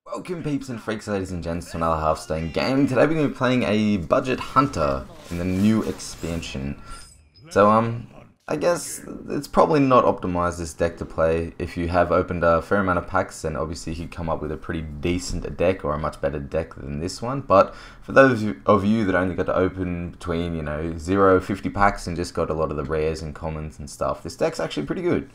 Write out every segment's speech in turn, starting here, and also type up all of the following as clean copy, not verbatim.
Welcome peeps and freaks, ladies and gents, to another Hearthstone game. Today we're going to be playing a budget hunter in the new expansion. So I guess it's probably not optimized, this deck to play. If you have opened a fair amount of packs, then obviously you could come up with a pretty decent deck or a much better deck than this one. But for those of you that only got to open between, 0, 50 packs and just got a lot of the rares and commons and stuff, this deck's actually pretty good.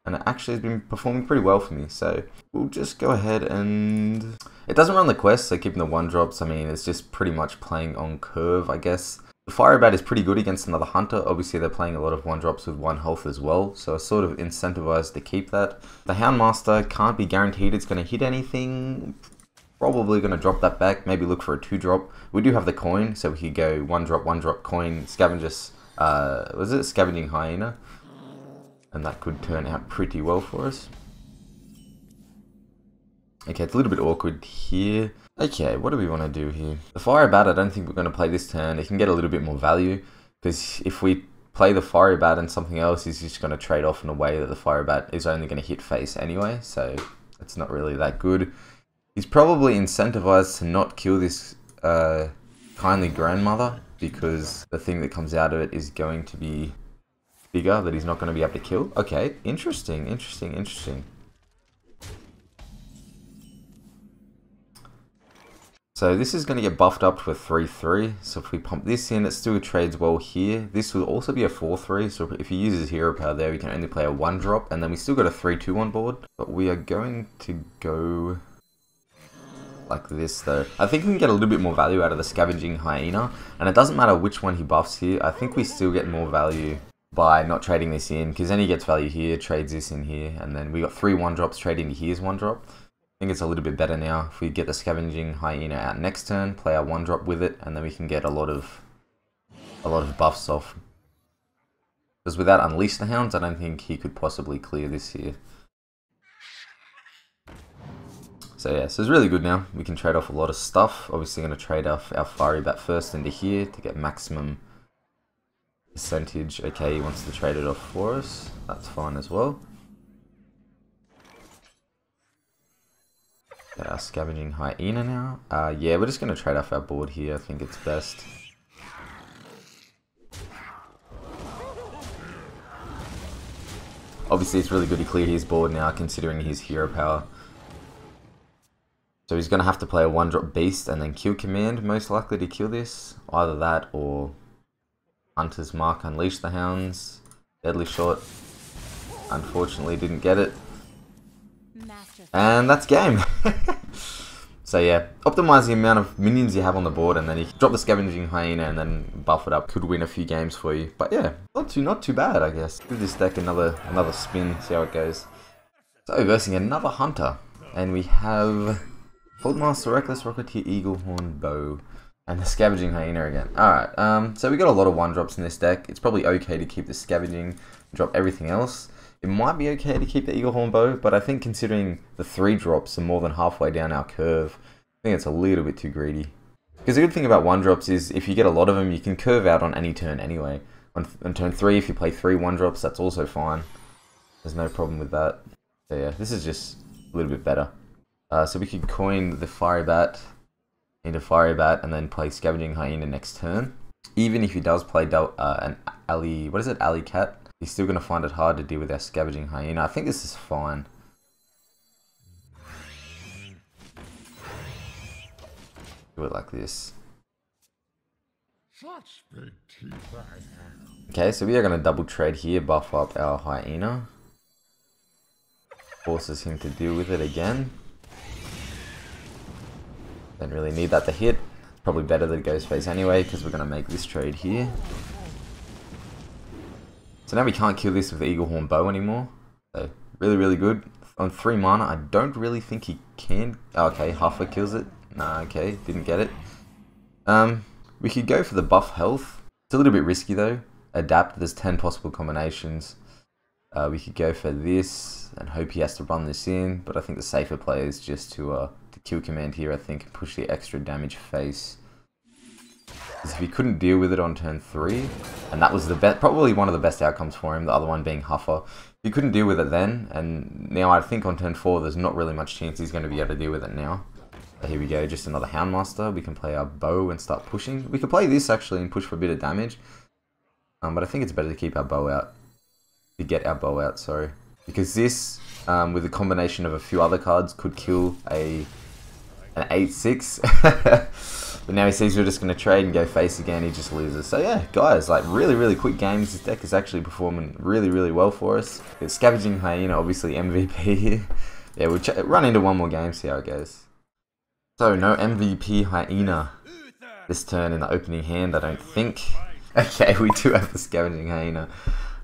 And it actually has been performing pretty well for me, so we'll just go ahead and... It doesn't run the quests, so keeping the 1-drops, I mean, it's just pretty much playing on curve, I guess. The Fire Bat is pretty good against another hunter. Obviously, they're playing a lot of 1-drops with 1 health as well, so it's sort of incentivized to keep that. The Houndmaster can't be guaranteed it's going to hit anything. Probably going to drop that back, maybe look for a 2-drop. We do have the coin, so we could go 1-drop coin, Scavenging Hyena. And that could turn out pretty well for us. Okay, it's a little bit awkward here. Okay, what do we want to do here? The Fire Bat, I don't think we're going to play this turn. It can get a little bit more value, because if we play the Fire Bat and something else, he's just going to trade off in a way that the Fire Bat is only going to hit face anyway, so it's not really that good. He's probably incentivized to not kill this kindly grandmother, because the thing that comes out of it is going to be bigger that he's not going to be able to kill. Okay, interesting. So this is going to get buffed up to a 3-3. So if we pump this in, it still trades well here. This will also be a 4-3. So if he uses hero power there, we can only play a 1-drop. And then we still got a 3-2 on board. But we are going to go like this though. I think we can get a little bit more value out of the Scavenging Hyena. And it doesn't matter which one he buffs here. I think we still get more value by not trading this in, because then he gets value here, trades this in here, and then we got 3 1-drops trading to here's 1-drop. I think it's a little bit better now if we get the Scavenging Hyena out next turn, play our 1-drop with it, and then we can get a lot of buffs off. Because without Unleash the Hounds, I don't think he could possibly clear this here. So yeah, so it's really good now. We can trade off a lot of stuff. Obviously going to trade off our Fiery Bat first into here to get maximum percentage. Okay, he wants to trade it off for us. That's fine as well. Get our Scavenging Hyena now. Yeah, we're just going to trade off our board here. I think it's best. Obviously, it's really good to clear his board now, considering his hero power. So he's going to have to play a 1-drop Beast and then Kill Command, most likely to kill this. Either that or Hunter's Mark, Unleash the Hounds, Deadly Shot. Unfortunately didn't get it. And that's game. So yeah, optimize the amount of minions you have on the board, and then you can drop the Scavenging Hyena and then buff it up. Could win a few games for you. But yeah, not too bad, I guess. Give this deck another spin, see how it goes. So versing another Hunter. And we have Master, Reckless, Rocketeer, Eaglehorn, Bow, and the Scavenging Hyena again. Alright, so we got a lot of 1-drops in this deck. It's probably okay to keep the Scavenging, drop everything else. It might be okay to keep the Eaglehorn Bow, but I think considering the 3-drops are more than halfway down our curve, I think it's a little bit too greedy. Because the good thing about 1-drops is if you get a lot of them, you can curve out on any turn anyway. On turn 3, if you play 3 1-drops, that's also fine. There's no problem with that. So yeah, this is just a little bit better. So we could coin the Fire Bat into Fire Bat and then play Scavenging Hyena next turn. Even if he does play an Alley, Alley Cat, he's still going to find it hard to deal with our Scavenging Hyena. I think this is fine. Do it like this. Okay, so we are going to double trade here, buff up our Hyena. Forces him to deal with it again. Don't really need that to hit. Probably better that it goes face anyway, because we're going to make this trade here. So now we can't kill this with the Eaglehorn Bow anymore. So really good. On 3 mana, I don't really think he can. Oh, okay, Huffer kills it. Nah, okay, didn't get it. We could go for the buff health. It's a little bit risky though. Adapt, there's 10 possible combinations. We could go for this and hope he has to run this in, but I think the safer play is just to kill command here, I think, and push the extra damage face. Because if he couldn't deal with it on turn 3, and that was the probably one of the best outcomes for him, the other one being Huffer. If he couldn't deal with it then, and now I think on turn 4 there's not really much chance he's going to be able to deal with it now. Here we go, just another Houndmaster. We can play our bow and start pushing. We could play this actually and push for a bit of damage. But I think it's better to keep our bow out. To get our bow out, sorry. Because this, with a combination of a few other cards, could kill an 8-6. But now he sees we're just going to trade and go face again, he just loses. So yeah, guys, like really quick games. This deck is actually performing really well for us. It's Scavenging Hyena, obviously MVP here. Yeah, we'll run into one more game, see how it goes. So, no MVP Hyena this turn in the opening hand, I don't think. Okay, we do have the Scavenging Hyena.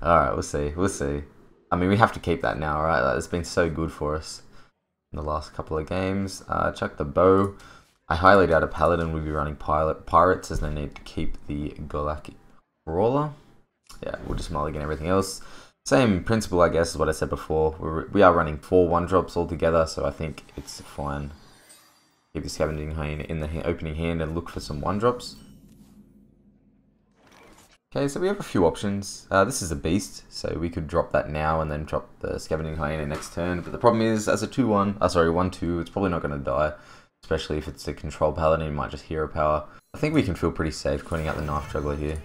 Alright, we'll see. I mean, we have to keep that now, right? Like, it's been so good for us in the last couple of games. Chuck the bow. I highly doubt a Paladin will be running Pirates, as they need to keep the Galactic Brawler. Yeah, we'll just mulligan everything else. Same principle, I guess, as what I said before. We are running 4 1-drops altogether, so I think it's fine. Keep the Scavenging Hyena in the opening hand and look for some 1-drops. Okay, so we have a few options. This is a beast, so we could drop that now and then drop the Scavenging Hyena next turn. But the problem is, as a 1-2, it's probably not going to die. Especially if it's a control Paladin, it might just hero power. I think we can feel pretty safe coining out the Knife Juggler here.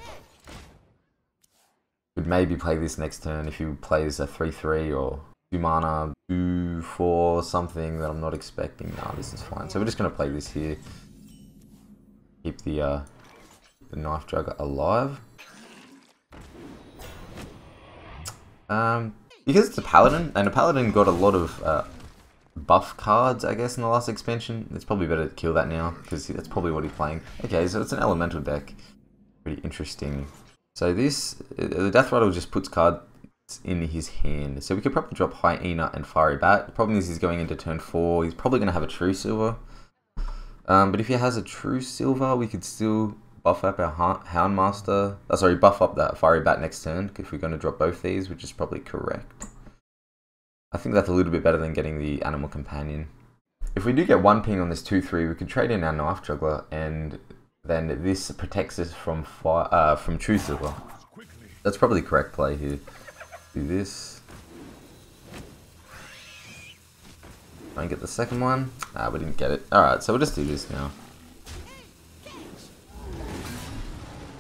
Could maybe play this next turn if he plays a 3-3 or 2 mana, 2-4, something that I'm not expecting. Nah, this is fine. So we're just going to play this here. Keep the Knife Juggler alive. Because it's a Paladin, and a Paladin got a lot of buff cards, I guess, in the last expansion. It's probably better to kill that now, because that's probably what he's playing. Okay, so it's an elemental deck. Pretty interesting. So this, the Death Rattle just puts cards in his hand. So we could probably drop Hyena and Fiery Bat. The problem is he's going into turn 4. He's probably going to have a True Silver. But if he has a True Silver, we could still buff up our Houndmaster. Sorry, buff up that Fiery Bat next turn, if we're going to drop both these, which is probably correct. I think that's a little bit better than getting the Animal Companion. If we do get 1 ping on this 2-3, we could trade in our Knife Juggler, and then this protects us from True Silver. That's probably the correct play here. Do this. Try and get the second one. We didn't get it. Alright, so we'll just do this now.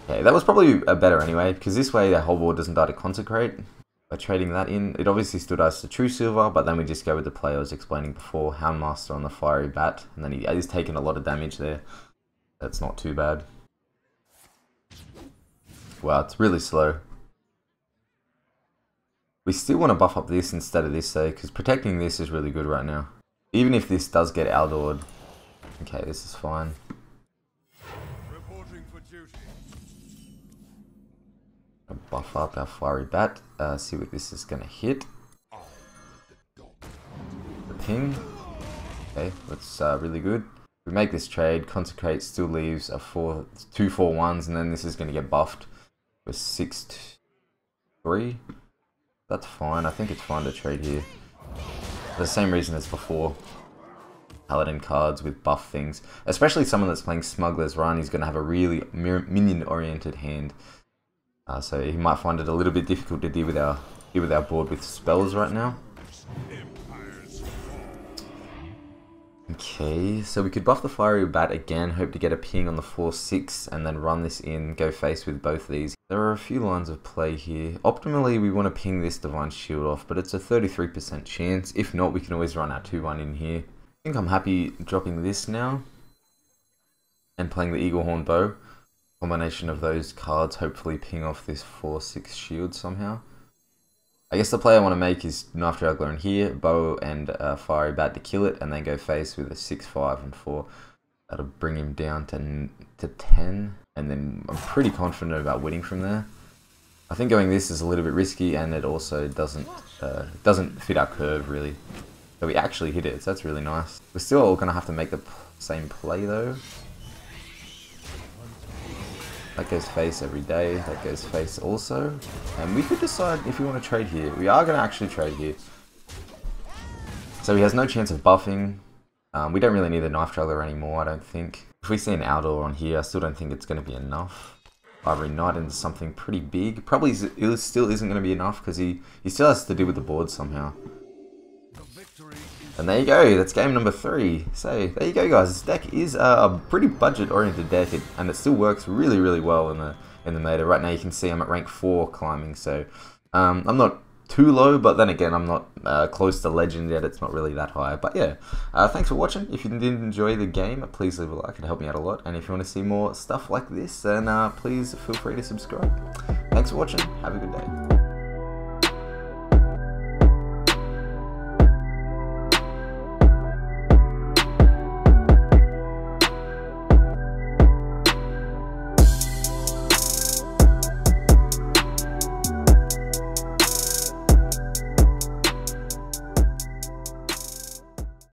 Okay, that was probably better anyway, because this way the whole board doesn't die to Consecrate. By trading that in, it obviously still does the True Silver, but then we just go with the play I was explaining before, Houndmaster on the Fiery Bat, and then he's taken a lot of damage there. That's not too bad. Wow, it's really slow. We still want to buff up this instead of this though, because protecting this is really good right now. Even if this does get outdoored. Okay, this is fine. Buff up our Fiery Bat, see what this is going to hit. The ping. Okay, that's really good. If we make this trade, Consecrate still leaves a 2-4-1s, and then this is going to get buffed with 6-3. That's fine, I think it's fine to trade here. For the same reason as before. Paladin cards with buff things. Especially someone that's playing Smuggler's Run, he's going to have a really minion-oriented hand. So he might find it a little bit difficult to deal with our board with spells right now. Okay, so we could buff the Fiery Bat again, hope to get a ping on the 4-6, and then run this in, go face with both of these. There are a few lines of play here. Optimally, we want to ping this Divine Shield off, but it's a 33% chance. If not, we can always run our 2-1 in here. I think I'm happy dropping this now, and playing the Eaglehorn Bow. Combination of those cards hopefully ping off this 4-6 shield somehow. I guess the play I want to make is Knife Juggler in here, Bow and Fiery Bat to kill it, and then go face with a 6-5 and 4. That'll bring him down to 10, and then I'm pretty confident about winning from there. I think going this is a little bit risky, and it also doesn't fit our curve really. So we actually hit it, so that's really nice. We're still going to have to make the same play though. That goes face every day, that goes face also. And we could decide if we want to trade here. We are going to actually trade here. So he has no chance of buffing. We don't really need the Knife Juggler anymore, I don't think. If we see an outdoor on here, I still don't think it's going to be enough. Ivory Knight into something pretty big. Probably it still isn't going to be enough because he still has to deal with the board somehow. And there you go, that's game number 3. So there you go guys, this deck is a pretty budget oriented deck, and it still works really well in the meta. Right now you can see I'm at rank 4 climbing, so I'm not too low, but then again I'm not close to legend yet, it's not really that high. But yeah, thanks for watching. If you did enjoy the game, please leave a like, it'd help me out a lot. And if you want to see more stuff like this, then please feel free to subscribe. Thanks for watching, have a good day.